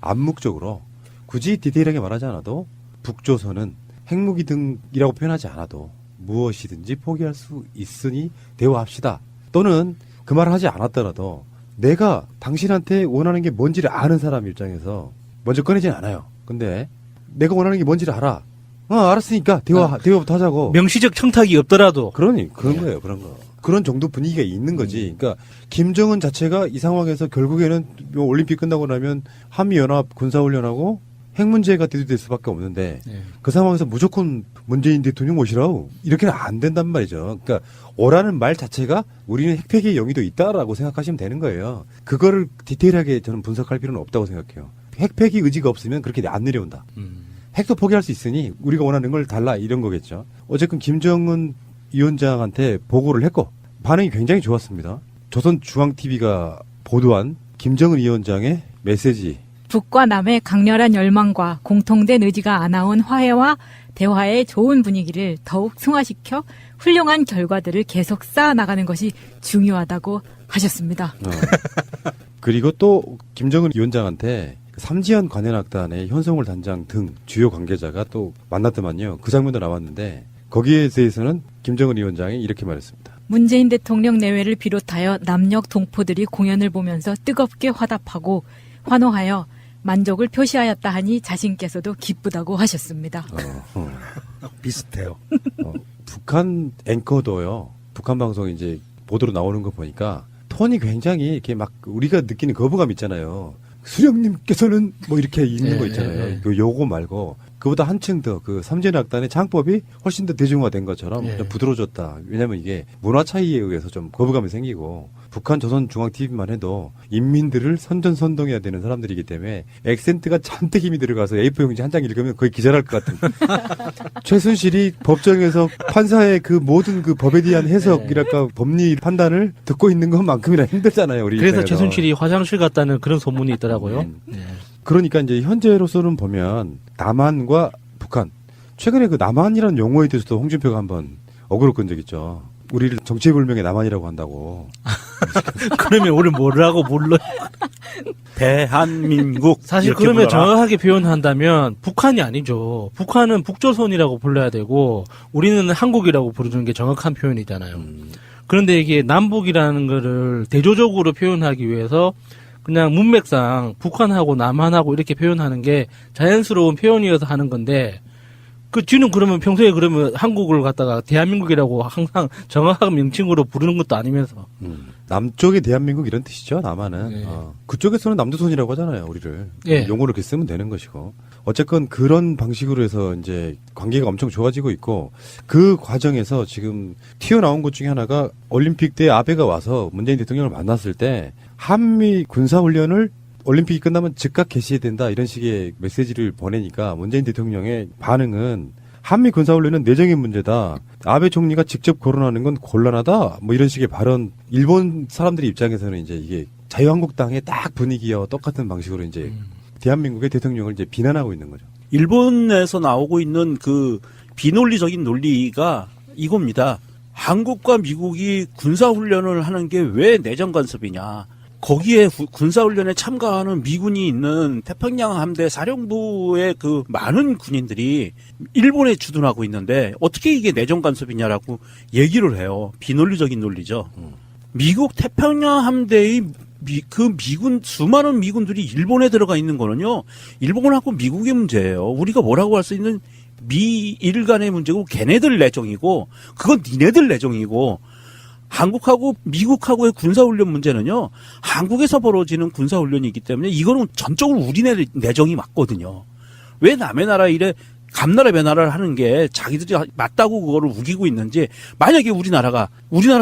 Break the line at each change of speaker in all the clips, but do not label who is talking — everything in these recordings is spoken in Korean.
암묵적으로 굳이 디테일하게 말하지 않아도 북조선은 핵무기 등이라고 표현하지 않아도 무엇이든지 포기할 수 있으니 대화합시다. 또는 그 말을 하지 않았더라도 내가 당신한테 원하는 게 뭔지를 아는 사람 입장에서 먼저 꺼내진 않아요. 근데 내가 원하는 게 뭔지를 알아. 알았으니까 대화부터 하자고.
명시적 청탁이 없더라도.
그런 거예요. 그런 거. 그런 정도 분위기가 있는 거지. 그러니까 김정은 자체가 이 상황에서 결국에는 올림픽 끝나고 나면 한미연합 군사훈련하고 핵 문제가 대두될 수밖에 없는데 그 상황에서 무조건 문재인 대통령 모시라고 이렇게는 안 된단 말이죠. 그러니까 오라는 말 자체가 우리는 핵폐기의 용의도 있다라고 생각하시면 되는 거예요. 그거를 디테일하게 저는 분석할 필요는 없다고 생각해요. 핵폐기 의지가 없으면 그렇게 안 내려온다. 핵도 포기할 수 있으니 우리가 원하는 걸 달라 이런 거겠죠. 어쨌든 김정은 위원장한테 보고를 했고 반응이 굉장히 좋았습니다. 조선중앙TV가 보도한 김정은 위원장의 메시지.
북과 남의 강렬한 열망과 공통된 의지가 안아온 화해와 대화의 좋은 분위기를 더욱 승화시켜 훌륭한 결과들을 계속 쌓아나가는 것이 중요하다고 하셨습니다.
그리고 또 김정은 위원장한테 삼지연 관현악단의 현성월 단장 등 주요 관계자가 또 만났더만요. 그 장면도 나왔는데 거기에 대해서는 김정은 위원장이 이렇게 말했습니다.
문재인 대통령 내외를 비롯하여 남녘 동포들이 공연을 보면서 뜨겁게 화답하고 환호하여 만족을 표시하였다 하니 자신께서도 기쁘다고 하셨습니다.
비슷해요.
북한 앵커도요. 북한 방송 이제 보도로 나오는 거 보니까 톤이 굉장히 이렇게 막 우리가 느끼는 거부감 있잖아요. 수령님께서는 뭐 이렇게 있는 거 있잖아요. 그 요거 말고 그보다 한층 더 그 삼진악단의 창법이 훨씬 더 대중화된 것처럼 좀 부드러워졌다. 왜냐하면 이게 문화 차이에 의해서 좀 거부감이 생기고 북한 조선중앙TV만 해도 인민들을 선전선동해야 되는 사람들이기 때문에 액센트가 잔뜩 힘이 들어가서 A4 용지 한 장 읽으면 거의 기절할 것 같은. 최순실이 법정에서 판사의 그 모든 그 법에 대한 해석이랄까 법리 판단을 듣고 있는 것만큼이나 힘들잖아요. 우리
그래서
입장에서.
최순실이 화장실 갔다는 그런 소문이 있더라고요.
그러니까 이제 현재로서는 보면 남한과 북한 최근에 그 남한이라는 용어에 대해서도 홍준표가 한번 어그로 끈 적 있죠. 우리를 정체불명의 남한이라고 한다고.
그러면 우리 뭐라고 불러?
대한민국.
사실
이렇게
그러면
불러라.
정확하게 표현한다면 북한이 아니죠. 북한은 북조선이라고 불러야 되고 우리는 한국이라고 부르는 게 정확한 표현이잖아요. 그런데 이게 남북이라는 거를 대조적으로 표현하기 위해서 그냥 문맥상 북한하고 남한하고 이렇게 표현하는 게 자연스러운 표현이어서 하는 건데 그 뒤는 그러면 평소에 그러면 한국을 갖다가 대한민국이라고 항상 정확한 명칭으로 부르는 것도 아니면서
남쪽의 대한민국 이런 뜻이죠. 남한은.
네.
그쪽에서는 남조선이라고 하잖아요. 우리를.
예.
용어를 이렇게 쓰면 되는 것이고. 어쨌건 그런 방식으로 해서 이제 관계가 엄청 좋아지고 있고 그 과정에서 지금 튀어나온 것 중에 하나가 올림픽 때 아베가 와서 문재인 대통령을 만났을 때 한미 군사훈련을 올림픽이 끝나면 즉각 개시해야 된다 이런 식의 메시지를 보내니까 문재인 대통령의 반응은 한미 군사훈련은 내정의 문제다. 아베 총리가 직접 거론하는 건 곤란하다. 뭐 이런 식의 발언. 일본 사람들의 입장에서는 이제 이게 자유한국당의 딱 분위기와 똑같은 방식으로 이제 대한민국의 대통령을 이제 비난하고 있는 거죠.
일본에서 나오고 있는 그 비논리적인 논리가 이겁니다. 한국과 미국이 군사훈련을 하는 게 왜 내정 간섭이냐. 거기에 군사훈련에 참가하는 미군이 있는 태평양 함대 사령부의 그 많은 군인들이 일본에 주둔하고 있는데 어떻게 이게 내정 간섭이냐라고 얘기를 해요. 비논리적인 논리죠. 미국 태평양 함대의 그 미군 수많은 미군들이 일본에 들어가 있는 거는요. 일본하고 미국의 문제예요. 우리가 뭐라고 할 수 있는 미일 간의 문제고 걔네들 내정이고 그건 니네들 내정이고 한국하고 미국하고의 군사훈련 문제는요. 한국에서 벌어지는 군사훈련이기 때문에 이거는 전적으로 우리네 내정이 맞거든요. 왜 남의 나라 일에 감나라 배나라를 하는 게 자기들이 맞다고 그거를 우기고 있는지 만약에 우리나라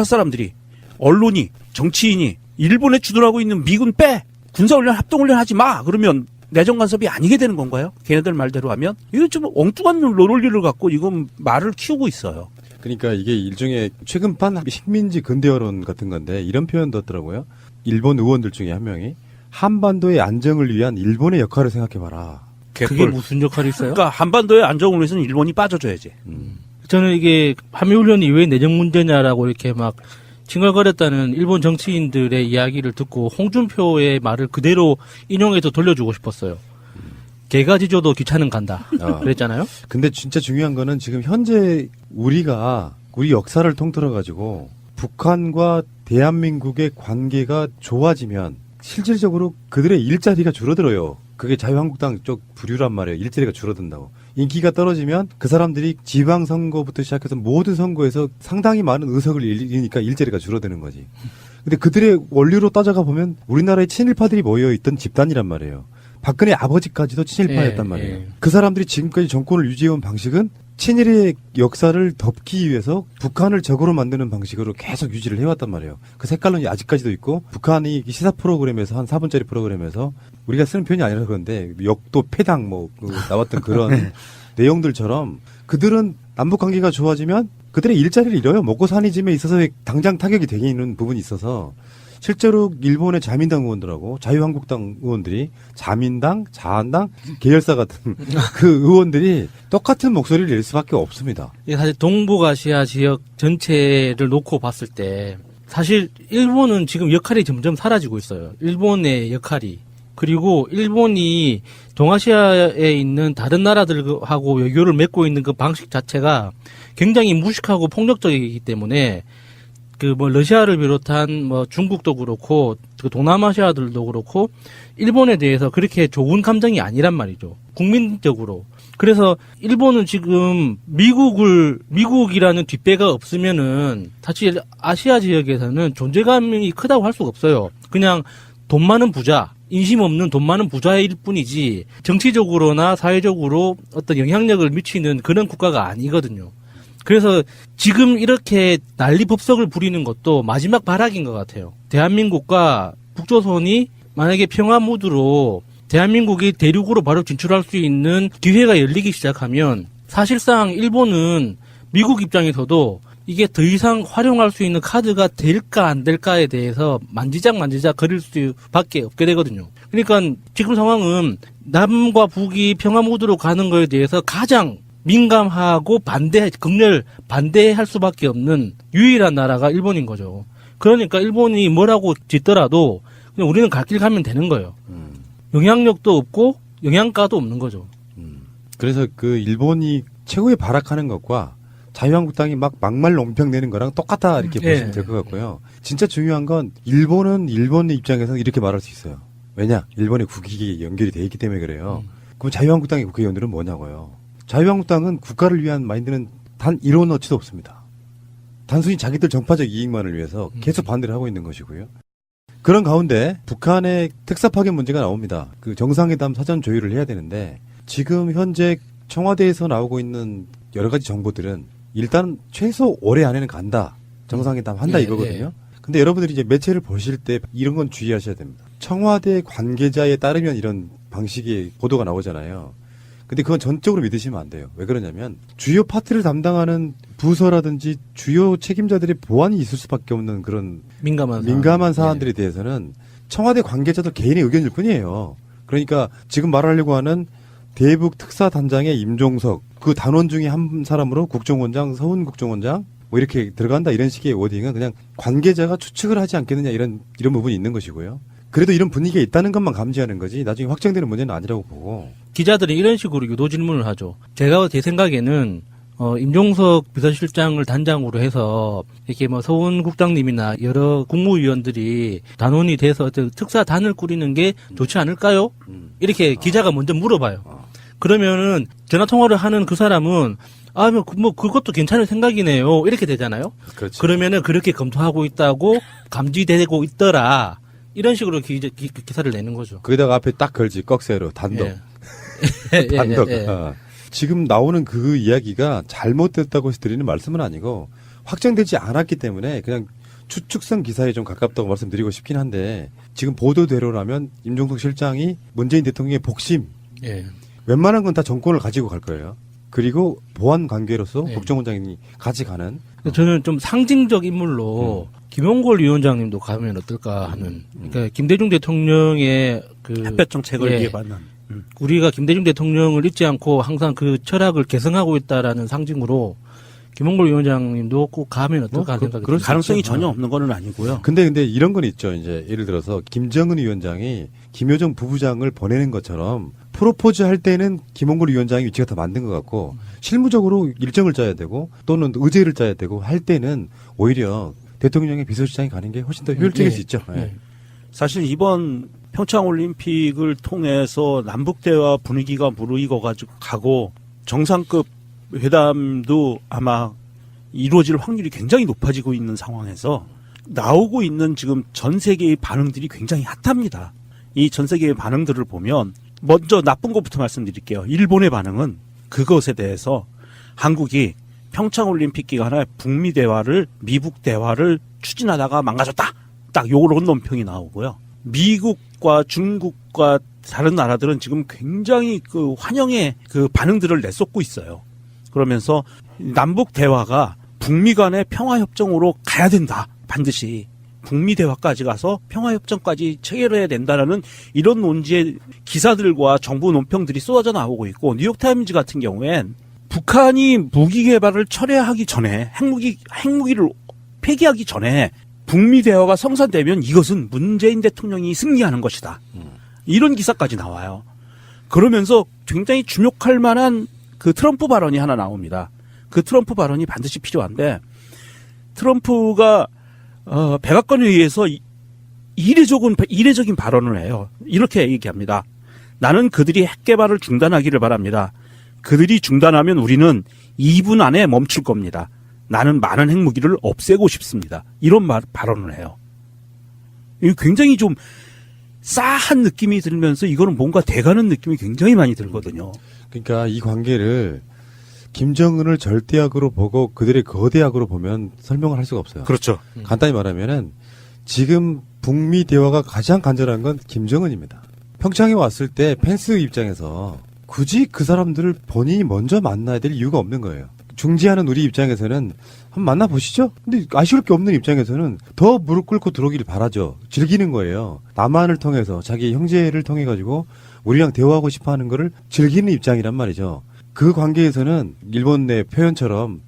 사람들이 언론이 정치인이 일본에 주둔하고 있는 미군 빼 군사훈련 합동훈련 하지 마 그러면 내정 간섭이 아니게 되는 건가요? 걔네들 말대로 하면 이거 좀 엉뚱한 논리를 갖고 이건 말을 키우고 있어요.
그러니까 이게 일종의 최근판 식민지 근대화론 같은 건데 이런 표현도 있더라고요. 일본 의원들 중에 한 명이 한반도의 안정을 위한 일본의 역할을 생각해봐라.
그게 무슨 역할이 있어요?
그러니까 한반도의 안정을 위해서는 일본이 빠져줘야지.
저는 이게 한미훈련이 왜 내정 문제냐라고 이렇게 막 칭얼거렸다는 일본 정치인들의 이야기를 듣고 홍준표의 말을 그대로 인용해서 돌려주고 싶었어요. 개가 짖어도 귀찮은 간다. 그랬잖아요.
근데 진짜 중요한 거는 지금 현재 우리가 우리 역사를 통틀어 가지고 북한과 대한민국의 관계가 좋아지면 실질적으로 그들의 일자리가 줄어들어요. 그게 자유한국당 쪽 부류란 말이에요. 일자리가 줄어든다고. 인기가 떨어지면 그 사람들이 지방선거부터 시작해서 모든 선거에서 상당히 많은 의석을 잃으니까 일자리가 줄어드는 거지. 근데 그들의 원리로 따져가 보면 우리나라의 친일파들이 모여있던 집단이란 말이에요. 박근혜 아버지까지도 친일파였단
예,
말이에요.
예.
그 사람들이 지금까지 정권을 유지해온 방식은 친일의 역사를 덮기 위해서 북한을 적으로 만드는 방식으로 계속 유지를 해왔단 말이에요. 그 색깔론이 아직까지도 있고 북한이 시사 프로그램에서 한 4분짜리 프로그램에서 우리가 쓰는 표현이 아니라 그런데 역도 패당 나왔던 그런 내용들처럼 그들은 남북 관계가 좋아지면 그들의 일자리를 잃어요. 먹고 사는 짐에 있어서 당장 타격이 되는 부분이 있어서 실제로 일본의 자민당 의원들하고 자유한국당 의원들이 자민당, 자한당, 계열사 같은 그 의원들이 똑같은 목소리를 낼 수밖에 없습니다.
이게 사실 동북아시아 지역 전체를 놓고 봤을 때 사실 일본은 지금 역할이 점점 사라지고 있어요. 일본의 역할이. 그리고 일본이 동아시아에 있는 다른 나라들하고 외교를 맺고 있는 그 방식 자체가 굉장히 무식하고 폭력적이기 때문에 러시아를 비롯한 중국도 그렇고 그 동남아시아들도 그렇고 일본에 대해서 그렇게 좋은 감정이 아니란 말이죠. 국민적으로. 그래서 일본은 지금 미국이라는 뒷배가 없으면은 사실 아시아 지역에서는 존재감이 크다고 할 수가 없어요. 그냥 돈 많은 부자, 인심 없는 돈 많은 부자일 뿐이지 정치적으로나 사회적으로 어떤 영향력을 미치는 그런 국가가 아니거든요. 그래서 지금 이렇게 난리법석을 부리는 것도 마지막 발악인 것 같아요. 대한민국과 북조선이 만약에 평화 무드로 대한민국이 대륙으로 바로 진출할 수 있는 기회가 열리기 시작하면 사실상 일본은 미국 입장에서도 이게 더 이상 활용할 수 있는 카드가 될까 안 될까에 대해서 만지작 거릴 수밖에 없게 되거든요. 그러니까 지금 상황은 남과 북이 평화 무드로 가는 거에 대해서 가장 민감하고 극렬 반대할 수밖에 없는 유일한 나라가 일본인 거죠. 그러니까 일본이 뭐라고 짓더라도 그냥 우리는 갈 길 가면 되는 거예요. 영향력도 없고 영양가도 없는 거죠.
그래서 그 일본이 최고의 발악하는 것과 자유한국당이 막말 논평 내는 거랑 똑같다 이렇게 보시면 될 것 같고요. 진짜 중요한 건 일본은 일본의 입장에서 이렇게 말할 수 있어요. 왜냐? 일본의 국익이 연결이 돼 있기 때문에 그래요. 그럼 자유한국당의 국회의원들은 뭐냐고요. 자유한국당은 국가를 위한 마인드는 단 1원어치도 없습니다. 단순히 자기들 정파적 이익만을 위해서 계속 반대를 하고 있는 것이고요. 그런 가운데 북한의 특사 파견 문제가 나옵니다. 그 정상회담 사전 조율을 해야 되는데 지금 현재 청와대에서 나오고 있는 여러 가지 정보들은 일단 최소 올해 안에는 간다. 정상회담 한다 이거거든요. 근데 여러분들이 이제 매체를 보실 때 이런 건 주의하셔야 됩니다. 청와대 관계자에 따르면 이런 방식의 보도가 나오잖아요. 근데 그건 전적으로 믿으시면 안 돼요. 왜 그러냐면 주요 파트를 담당하는 부서라든지 주요 책임자들의 보안이 있을 수밖에 없는 그런 민감한 사안들에 대해서는 청와대 관계자도 개인의 의견일 뿐이에요. 그러니까 지금 말하려고 하는 대북 특사단장의 임종석 그 단원 중에 한 사람으로 국정원장, 서훈국정원장 이렇게 들어간다 이런 식의 워딩은 그냥 관계자가 추측을 하지 않겠느냐 이런 부분이 있는 것이고요. 그래도 이런 분위기가 있다는 것만 감지하는 거지 나중에 확정되는 문제는 아니라고 보고.
기자들이 이런 식으로 유도 질문을 하죠. 제 생각에는 임종석 비서실장을 단장으로 해서 이렇게 서훈 국장님이나 여러 국무위원들이 단원이 돼서 특사단을 꾸리는 게 좋지 않을까요? 이렇게 기자가 먼저 물어봐요. 그러면은 전화 통화를 하는 그 사람은 그것도 괜찮은 생각이네요. 이렇게 되잖아요.
그렇죠.
그러면은 그렇게 검토하고 있다고 감지되고 있더라. 이런 식으로 기사를 내는 거죠.
거기다가 앞에 딱 걸지 꺽쇠로 단독. 단독. 지금 나오는 그 이야기가 잘못됐다고 해서 드리는 말씀은 아니고 확정되지 않았기 때문에 그냥 추측성 기사에 좀 가깝다고 말씀드리고 싶긴 한데 지금 보도대로라면 임종석 실장이 문재인 대통령의 복심 웬만한 건 다 정권을 가지고 갈 거예요. 그리고 보안 관계로서 국정원장이 같이 가는.
저는 좀 상징적 인물로 김용걸 위원장님도 가면 어떨까 하는. 그러니까 김대중 대통령의
햇볕 정책을 이해받는.
우리가 김대중 대통령을 잊지 않고 항상 그 철학을 계승하고 있다라는 상징으로 김홍걸 위원장님도 꼭 가면 어떨까 하는 생각이
그럴
듭니다.
수
가능성이
있죠.
전혀 없는 거는 아니고요.
근데 이런 건 있죠. 이제 예를 들어서 김정은 위원장이 김여정 부부장을 보내는 것처럼 프로포즈 할 때는 김홍걸 위원장이 위치가 더 맞는 것 같고 실무적으로 일정을 짜야 되고 또는 의제를 짜야 되고 할 때는 오히려 대통령의 비서실장이 가는 게 훨씬 더 효율적일 수 있죠. 예.
사실 이번 평창올림픽을 통해서 남북대화 분위기가 무르익어 가고 정상급 회담도 아마 이루어질 확률이 굉장히 높아지고 있는 상황에서 나오고 있는 지금 전 세계의 반응들이 굉장히 핫합니다. 이 전 세계의 반응들을 보면 먼저 나쁜 것부터 말씀드릴게요. 일본의 반응은 그것에 대해서 한국이 평창올림픽 기간에 북미 대화를 미북 대화를 추진하다가 망가졌다. 딱 요런 논평이 나오고요. 미국과 중국과 다른 나라들은 지금 굉장히 그 환영의 그 반응들을 내쏟고 있어요. 그러면서 남북 대화가 북미 간의 평화협정으로 가야 된다. 반드시. 북미 대화까지 가서 평화협정까지 체결해야 된다라는 이런 논지의 기사들과 정부 논평들이 쏟아져 나오고 있고 뉴욕타임즈 같은 경우엔 북한이 무기 개발을 철회하기 전에 핵무기를 폐기하기 전에 북미 대화가 성사되면 이것은 문재인 대통령이 승리하는 것이다. 이런 기사까지 나와요. 그러면서 굉장히 주목할 만한 그 트럼프 발언이 하나 나옵니다. 그 트럼프 발언이 반드시 필요한데 트럼프가 백악관에 의해서 이례적인 발언을 해요. 이렇게 얘기합니다. 나는 그들이 핵 개발을 중단하기를 바랍니다. 그들이 중단하면 우리는 2분 안에 멈출 겁니다. 나는 많은 핵무기를 없애고 싶습니다. 이런 발언을 해요. 이거 굉장히 좀 싸한 느낌이 들면서 이거는 뭔가 돼가는 느낌이 굉장히 많이 들거든요.
그러니까 이 관계를 김정은을 절대악으로 보고 그들의 거대악으로 보면 설명을 할 수가 없어요.
그렇죠.
간단히 말하면은 지금 북미 대화가 가장 간절한 건 김정은입니다. 평창에 왔을 때 펜스 입장에서 굳이 그 사람들을 본인이 먼저 만나야 될 이유가 없는 거예요. 중지하는 우리 입장에서는 한번 만나보시죠. 근데 아쉬울 게 없는 입장에서는 더 무릎 꿇고 들어오기를 바라죠. 즐기는 거예요. 남한을 통해서 자기 형제를 통해 가지고 우리랑 대화하고 싶어 하는 거를 즐기는 입장이란 말이죠. 그 관계에서는 일본 내 표현처럼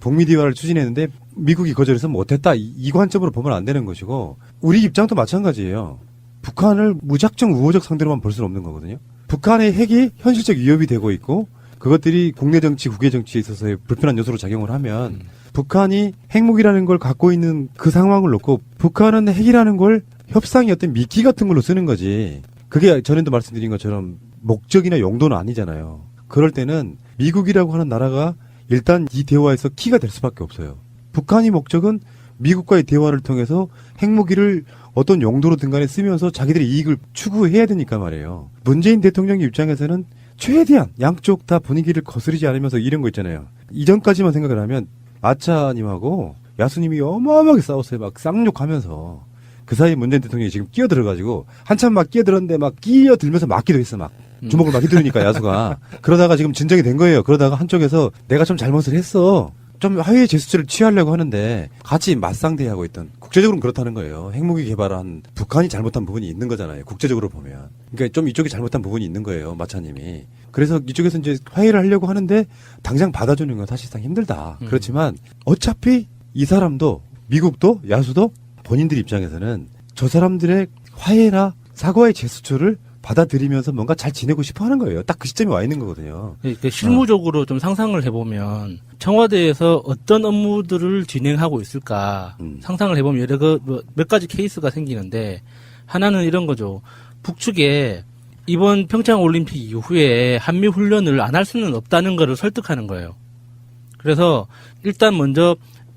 북미 대화를 추진했는데 미국이 거절해서 못했다. 이 관점으로 보면 안 되는 것이고 우리 입장도 마찬가지예요. 북한을 무작정 우호적 상대로만 볼 수는 없는 거거든요. 북한의 핵이 현실적 위협이 되고 있고 그것들이 국내 정치, 국외 정치에 있어서의 불편한 요소로 작용을 하면 북한이 핵무기라는 걸 갖고 있는 그 상황을 놓고 북한은 핵이라는 걸 협상의 어떤 미끼 같은 걸로 쓰는 거지. 그게 전에도 말씀드린 것처럼 목적이나 용도는 아니잖아요. 그럴 때는 미국이라고 하는 나라가 일단 이 대화에서 키가 될 수밖에 없어요. 북한이 목적은 미국과의 대화를 통해서 핵무기를 어떤 용도로든 간에 쓰면서 자기들의 이익을 추구해야 되니까 말이에요. 문재인 대통령 입장에서는 최대한 양쪽 다 분위기를 거스르지 않으면서 이런 거 있잖아요. 이전까지만 생각을 하면 아차님하고 야수님이 어마어마하게 싸웠어요. 막 쌍욕하면서. 그 사이에 문재인 대통령이 지금 끼어들어가지고 한참 막 끼어들었는데 막 끼어들면서 맞기도 했어. 막 주먹을 막 휘두르니까 야수가. 그러다가 지금 진정이 된 거예요. 그러다가 한쪽에서 내가 좀 잘못을 했어. 좀 화해의 제스처를 취하려고 하는데 같이 맞상대하고 있던 국제적으로는 그렇다는 거예요. 핵무기 개발한 북한이 잘못한 부분이 있는 거잖아요. 국제적으로 보면. 그러니까 좀 이쪽이 잘못한 부분이 있는 거예요. 마차님이. 그래서 이쪽에서 이제 화해를 하려고 하는데 당장 받아주는 건 사실상 힘들다. 그렇지만 어차피 이 사람도 미국도 야수도 본인들 입장에서는 저 사람들의 화해나 사과의 제스처를 받아들이면서 뭔가 잘 지내고 싶어 하는 거예요. 딱 그 시점에 와 있는 거거든요.
그러니까 실무적으로 좀 상상을 해보면 청와대에서 어떤 업무들을 진행하고 있을까 상상을 해보면 몇 가지 케이스가 생기는데 하나는 이런 거죠. 북측에 이번 평창올림픽 이후에 한미 훈련을 안 할 수는 없다는 거를 설득하는 거예요. 일단 먼저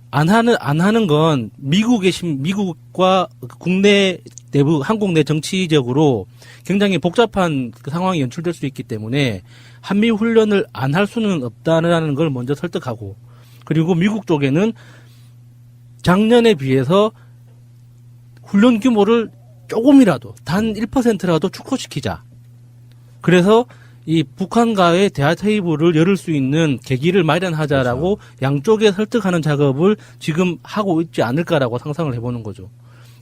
안 하는 건 미국과 국내 내부 한국 내 정치적으로 굉장히 복잡한 그 상황이 연출될 수 있기 때문에 한미 훈련을 안 할 수는 없다는 걸 먼저 설득하고, 그리고 미국 쪽에는 작년에 비해서 훈련 규모를 조금이라도 단 1%라도 축소시키자. 그래서 이 북한과의 대화 테이블을 열을 수 있는 계기를 마련하자라고 그렇죠. 양쪽에 설득하는 작업을 지금 하고 있지 않을까라고 상상을 해보는 거죠.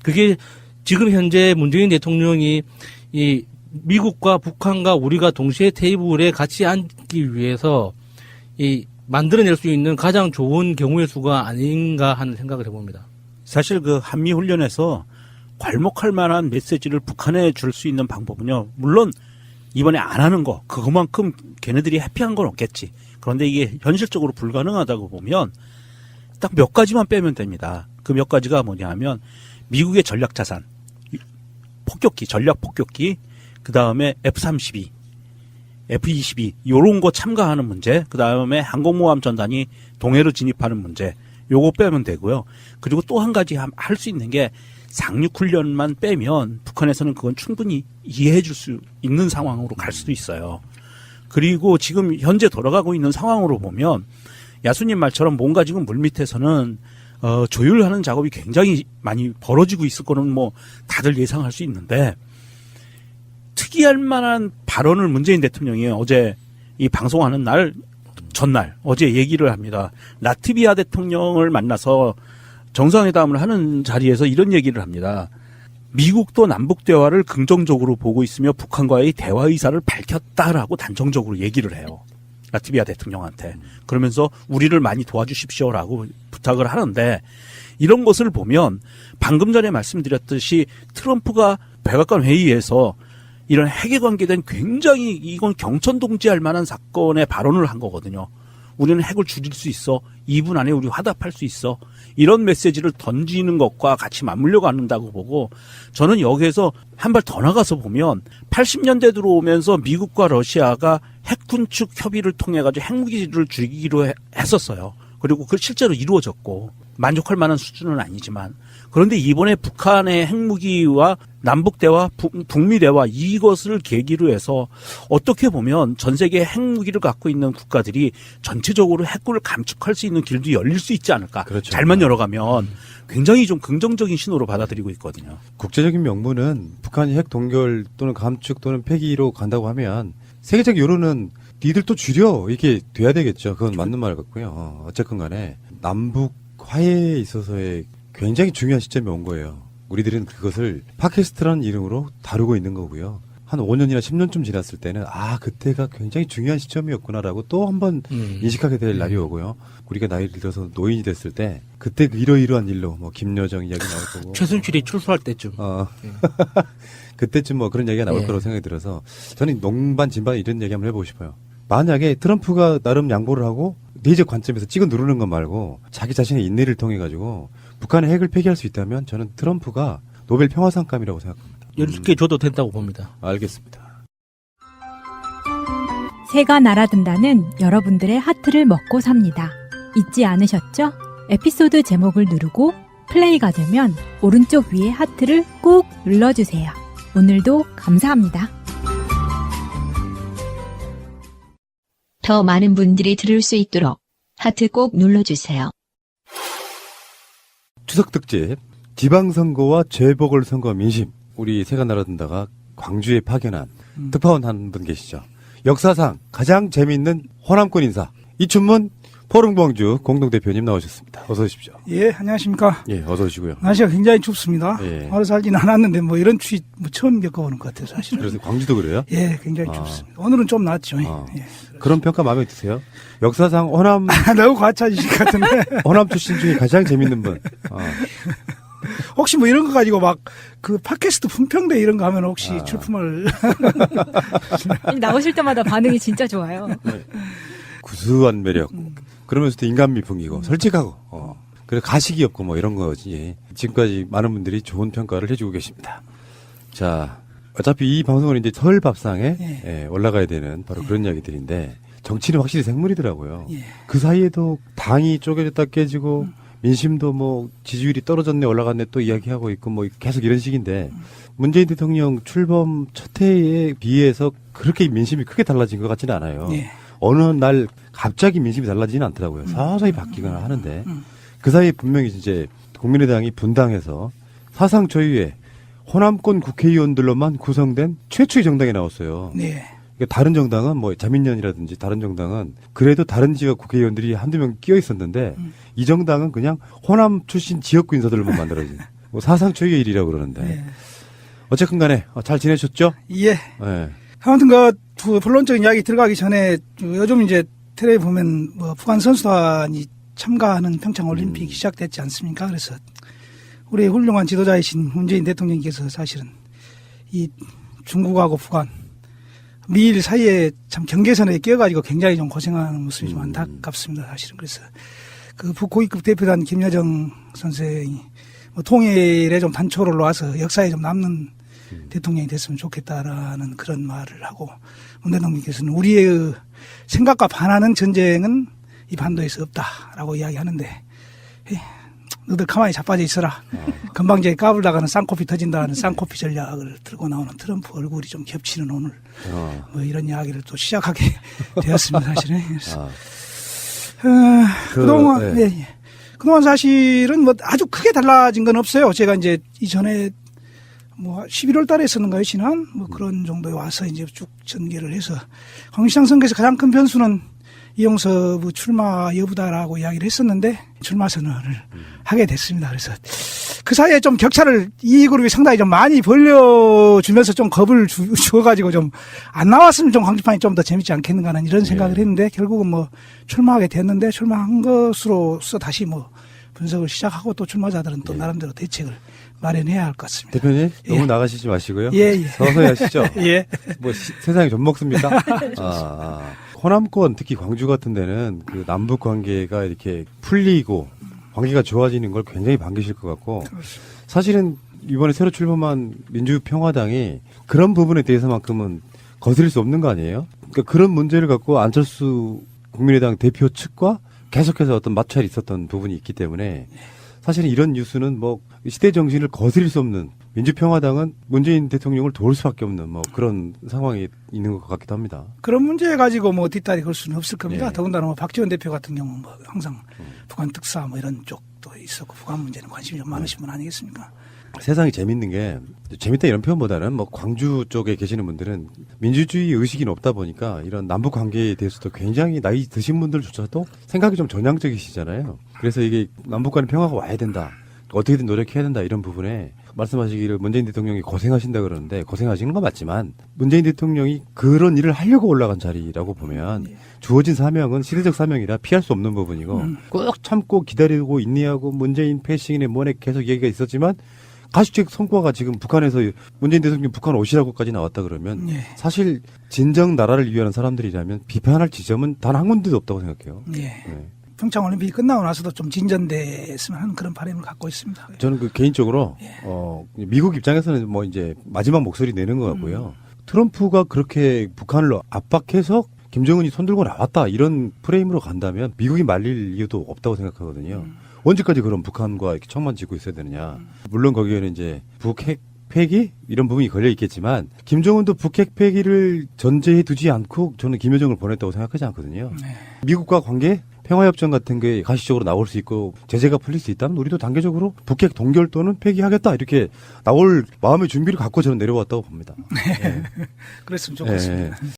그게 지금 현재 문재인 대통령이 이 미국과 북한과 우리가 동시에 테이블에 같이 앉기 위해서 이 만들어낼 수 있는 가장 좋은 경우의 수가 아닌가 하는 생각을 해봅니다.
사실 그 한미 훈련에서 괄목할 만한 메시지를 북한에 줄 수 있는 방법은요. 물론 이번에 안 하는 거 그것만큼 걔네들이 해피한 건 없겠지. 그런데 이게 현실적으로 불가능하다고 보면 딱 몇 가지만 빼면 됩니다. 그 몇 가지가 뭐냐면 미국의 전략 자산, 폭격기, 전략 폭격기, 그 다음에 F-32, F-22 요런 거 참가하는 문제, 그 다음에 항공모함 전단이 동해로 진입하는 문제, 요거 빼면 되고요. 그리고 또 한 가지 할 수 있는 게 상륙 훈련만 빼면 북한에서는 그건 충분히 이해해 줄 수 있는 상황으로 갈 수도 있어요. 그리고 지금 현재 돌아가고 있는 상황으로 보면 야수님 말처럼 뭔가 지금 물밑에서는 조율하는 작업이 굉장히 많이 벌어지고 있을 거는 뭐 다들 예상할 수 있는데 특이할 만한 발언을 문재인 대통령이 어제 이 방송하는 날 전날 어제 얘기를 합니다. 라트비아 대통령을 만나서 정상회담을 하는 자리에서 이런 얘기를 합니다. 미국도 남북 대화를 긍정적으로 보고 있으며 북한과의 대화 의사를 밝혔다라고 단정적으로 얘기를 해요. 라트비아 대통령한테. 그러면서 우리를 많이 도와주십시오라고 부탁을 하는데 이런 것을 보면 방금 전에 말씀드렸듯이 트럼프가 백악관 회의에서 이런 핵에 관계된 굉장히 이건 경천동지할 만한 사건의 발언을 한 거거든요. 우리는 핵을 줄일 수 있어. 2분 안에 우리 화답할 수 있어. 이런 메시지를 던지는 것과 같이 맞물려 가는다고 보고 저는 여기에서 한 발 더 나가서 보면 80년대 들어오면서 미국과 러시아가 핵 군축 협의를 통해 가지고 핵무기를 줄이기로 했었어요. 그리고 그 실제로 이루어졌고 만족할 만한 수준은 아니지만 그런데 이번에 북한의 핵무기와 남북 대화, 북미 대화 이것을 계기로 해서 어떻게 보면 전 세계 핵무기를 갖고 있는 국가들이 전체적으로 핵을 감축할 수 있는 길도 열릴 수 있지 않을까.
그렇죠.
잘만 열어가면 굉장히 좀 긍정적인 신호로 받아들이고 있거든요.
국제적인 명분은 북한이 핵 동결 또는 감축 또는 폐기로 간다고 하면 세계적 여론은 니들 또 줄여 이게 돼야 되겠죠. 그건 맞는 말 같고요. 어쨌건 간에 남북 화해에 있어서의 굉장히 중요한 시점이 온 거예요. 우리들은 그것을 팟캐스트라는 이름으로 다루고 있는 거고요. 한 5년이나 10년쯤 지났을 때는 그때가 굉장히 중요한 시점이었구나라고 또 한 번 인식하게 될 날이 오고요. 우리가 나이를 들어서 노인이 됐을 때 그때 이러이러한 일로 뭐 김여정 이야기 나올 거고
최순실이 출소할 때쯤.
그때쯤 뭐 그런 얘기가 나올 거라고 생각이 들어서 저는 농반 진반 이런 얘기 한번 해보고 싶어요. 만약에 트럼프가 나름 양보를 하고 내적 관점에서 찍어 누르는 것 말고 자기 자신의 인내를 통해 가지고 북한의 핵을 폐기할 수 있다면 저는 트럼프가 노벨 평화상감이라고 생각합니다.
10개 줘도 된다고 봅니다.
알겠습니다.
새가 날아든다는 여러분들의 하트를 먹고 삽니다. 잊지 않으셨죠? 에피소드 제목을 누르고 플레이가 되면 오른쪽 위에 하트를 꾹 눌러주세요. 오늘도 감사합니다.
더 많은 분들이 들을 수 있도록 하트 꼭 눌러주세요.
추석 특집 지방선거와 재보궐선거 민심 우리 새가 날아든다가 광주에 파견한 특파원 한 분 계시죠. 역사상 가장 재미있는 호남권 인사 이춘문 포rum광주 공동대표님 나오셨습니다. 어서 오십시오.
예, 안녕하십니까.
예, 어서 오시고요.
날씨가 굉장히 춥습니다.
예.
오래 살진 않았는데 뭐 이런 추위 처음 겪어보는 것 같아요, 사실은.
그래서 광주도 그래요?
예, 굉장히 춥습니다. 오늘은 좀 낫죠. 예.
그런 평가 마음에 드세요? 역사상 호남
너무 과찬이신 것 같은데.
호남 출신 중에 가장 재밌는 분.
혹시 뭐 이런 거 가지고 막 그 팟캐스트 품평대 이런 거 하면 혹시 출품을.
나오실 때마다 반응이 진짜 좋아요.
구수한 매력. 그러면서도 인간미 풍기고 솔직하고. 그리고 가식이 없고 뭐 이런 거지. 지금까지 많은 분들이 좋은 평가를 해주고 계십니다. 자, 어차피 이 방송은 이제 설 밥상에 예, 올라가야 되는 바로 그런 이야기들인데 정치는 확실히 생물이더라고요. 그 사이에도 당이 쪼개졌다 깨지고 민심도 뭐 지지율이 떨어졌네 올라갔네 또 이야기하고 있고 뭐 계속 이런 식인데 문재인 대통령 출범 첫 해에 비해서 그렇게 민심이 크게 달라진 것 같지는 않아요. 어느 날 갑자기 민심이 달라지지는 않더라고요. 서서히 바뀌거나 하는데 그 사이에 분명히 이제 국민의당이 분당해서 사상 초유의 호남권 국회의원들로만 구성된 최초의 정당이 나왔어요.
네.
그러니까 다른 정당은 뭐 자민련이라든지 다른 정당은 그래도 다른 지역 국회의원들이 한두 명 끼어 있었는데 이 정당은 그냥 호남 출신 지역구 인사들로만 만들어진 뭐 사상 초유의 일이라고 그러는데 어쨌든 간에 잘 지내셨죠?
예.
네.
아무튼 그 본론적인 이야기 들어가기 전에 요즘 이제 텔레비 보면 뭐 북한 선수단이 참가하는 평창 올림픽이 시작됐지 않습니까? 그래서 우리 훌륭한 지도자이신 문재인 대통령께서 사실은 이 중국하고 북한 미일 사이에 참 경계선에 끼어가지고 굉장히 좀 고생하는 모습이 좀 안타깝습니다, 사실은. 그래서 그 북고위급 대표단 김여정 선생이 뭐 통일에 좀 단초를 놓아서 역사에 좀 남는 대통령이 됐으면 좋겠다라는 그런 말을 하고, 문 대통령께서는 우리의 생각과 반하는 전쟁은 이 반도에서 없다라고 이야기하는데, 너들 가만히 자빠져 있어라. 건방지게 까불다가는 쌍코피 터진다는 쌍코피 전략을 들고 나오는 트럼프 얼굴이 좀 겹치는 오늘 뭐 이런 이야기를 또 시작하게 되었습니다, 사실은. 그래서 그동안
네.
예. 그동안 사실은 뭐 아주 크게 달라진 건 없어요. 제가 이제 이전에 뭐 11월 달에 했었는가요, 지난 뭐 그런 정도에 와서 이제 쭉 전개를 해서 광시장 선거에서 가장 큰 변수는 이용섭 출마 여부다라고 이야기를 했었는데 출마 선언을 하게 됐습니다. 그래서 그 사이에 좀 격차를 이 그룹이 상당히 좀 많이 벌려주면서 좀 겁을 주어가지고 좀 안 나왔으면 좀 광주판이 좀 더 재밌지 않겠는가 하는 이런 생각을 했는데 결국은 뭐 출마하게 됐는데 출마한 것으로서 다시 뭐 분석을 시작하고 또 출마자들은 또 나름대로 대책을 마련해야 할 것 같습니다.
대표님 너무
예.
나가시지 마시고요.
예.
서서히 하시죠.
예.
뭐 세상이 좀 먹습니까? 호남권 특히 광주 같은 데는 그 남북 관계가 이렇게 풀리고 관계가 좋아지는 걸 굉장히 반기실 것 같고 사실은 이번에 새로 출범한 민주평화당이 그런 부분에 대해서만큼은 거스릴 수 없는 거 아니에요? 그러니까 그런 문제를 갖고 안철수 국민의당 대표 측과 계속해서 어떤 마찰이 있었던 부분이 있기 때문에 사실은 이런 뉴스는 뭐 시대 정신을 거스릴 수 없는 민주평화당은 문재인 대통령을 도울 수밖에 없는 뭐 그런 상황이 있는 것 같기도 합니다.
그런 문제 가지고 뭐 뒷다리 걸 수는 없을 겁니다.
예.
더군다나 뭐 박지원 대표 같은 경우는 뭐 항상 북한 특사 뭐 이런 쪽도 있었고 북한 문제는 관심이 좀 많으신 분 아니겠습니까?
세상이 재밌는 게 재밌다 이런 표현보다는 뭐 광주 쪽에 계시는 분들은 민주주의 의식이 없다 보니까 이런 남북 관계에 대해서도 굉장히 나이 드신 분들조차도 생각이 좀 전향적이시잖아요. 그래서 이게 남북 간의 평화가 와야 된다. 어떻게든 노력해야 된다 이런 부분에 말씀하시기를 문재인 대통령이 고생하신다 그러는데 고생하시는 건 맞지만 문재인 대통령이 그런 일을 하려고 올라간 자리라고 보면 주어진 사명은 시대적 사명이라 피할 수 없는 부분이고 꼭 참고 기다리고 인내하고 문재인 패싱에 뭐네 계속 얘기가 있었지만 가시적 성과가 지금 북한에서 문재인 대통령 북한 오시라고까지 나왔다 그러면
예.
사실 진정 나라를 위하는 사람들이라면 비판할 지점은 단 한 군데도 없다고 생각해요.
예.
네.
평창 올림픽이 끝나고 나서도 좀 진전됐으면 하는 그런 바람을 갖고 있습니다.
저는 그 개인적으로 미국 입장에서는 뭐 이제 마지막 목소리 내는 것 같고요. 트럼프가 그렇게 북한을 압박해서 김정은이 손들고 나왔다 이런 프레임으로 간다면 미국이 말릴 이유도 없다고 생각하거든요. 언제까지 그럼 북한과 이렇게 척만 쥐고 있어야 되느냐. 물론 거기에는 이제 북핵 폐기 이런 부분이 걸려 있겠지만 김정은도 북핵 폐기를 전제해 두지 않고 저는 김여정을 보냈다고 생각하지 않거든요.
네.
미국과 관계 평화협정 같은 게 가시적으로 나올 수 있고 제재가 풀릴 수 있다면 우리도 단계적으로 북핵 동결 또는 폐기하겠다 이렇게 나올 마음의 준비를 갖고 저는 내려왔다고 봅니다.
그랬으면 좋겠습니다.
네.